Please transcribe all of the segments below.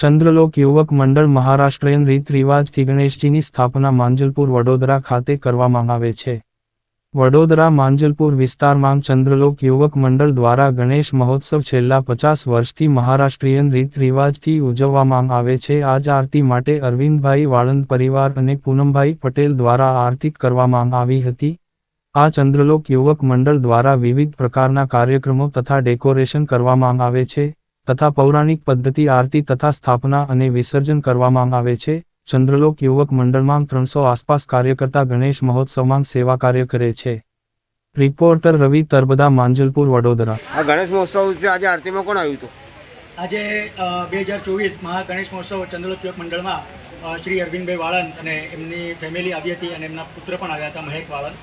ચંદ્રલોક યુવક મંડળ મહારાષ્ટ્રીયન રીત રિવાજથી ગણેશજીની સ્થાપના માંજલપુર વડોદરા ખાતે કરવામાં આવે છે. વડોદરા માંજલપુર વિસ્તારમાં ચંદ્રલોક યુવક મંડળ દ્વારા ગણેશ મહોત્સવ છેલ્લા 50 વર્ષથી મહારાષ્ટ્રીયન રીત રિવાજથી ઉજવવામાં આવે છે. આજ આરતી માટે અરવિંદભાઈ વાળંદ પરિવાર અને પૂનમભાઈ પટેલ દ્વારા આરતી કરવામાં આવી હતી. આ ચંદ્રલોક યુવક મંડળ દ્વારા વિવિધ પ્રકારના કાર્યક્રમો તથા ડેકોરેશન કરવામાં આવે છે તથા પૌરાણિક પદ્ધતિ આરતી તથા સ્થાપના અને વિસર્જન કરવામાં આવે છે. ચંદ્રલોક યુવક મંડળમાં 300 આસપાસ કાર્યકર્તા ગણેશ મહોત્સવમાં સેવા કાર્ય કરે છે. રિપોર્ટર રવિ તરબદા, માંજલપુર, વડોદરા. આ ગણેશ મહોત્સવ છે, આજે આરતીમાં કોણ આવ્યું હતું? આજે 2024 મહા ગણેશ મહોત્સવ ચંદ્રલોક યુવક મંડળમાં શ્રી અરવિંદભાઈ વાળંદ અને એમની ફેમિલી આવી હતી અને એમના પુત્ર પણ આવ્યા હતા, મહેક વાળંદ.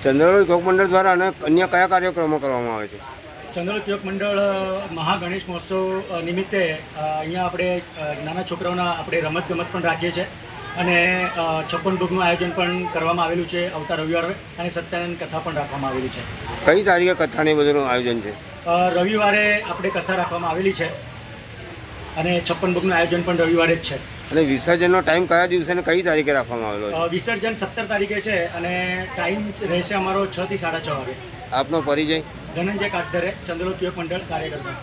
ચંદ્રલોક યુવક મંડળ દ્વારા અને અન્ય કયા કાર્યક્રમો કરવામાં આવે છે? ચંદ્રલોક યુવક મંડળ મહા ગણેશ મહોત્સવ નિમિત્તે અહીંયા આપણે નાના છોકરાઓના આપણે રમતગમત પણ રાખીએ છીએ અને 56 ભોગનું આયોજન પણ કરવામાં આવેલું છે આવતા રવિવારે અને સત્યનારાયણ કથા પણ રાખવામાં આવેલી છે. કઈ તારીખે કથાને બધું આયોજન છે? રવિવારે આપણે કથા રાખવામાં આવેલી છે અને 56 ભોગનું આયોજન પણ રવિવારે જ છે. અને વિસર્જનનો ટાઈમ કયા દિવસે અને કઈ તારીખે રાખવામાં આવેલો છે? વિસર્જન 17 તારીખે છે અને ટાઈમ રહેશે અમારો 6 થી 6:30 વાગે. આપનો પરિચય? ધનંજય કાટધરે, ચંદ્રલોક યુવક મંડળ કાર્યકર્તા.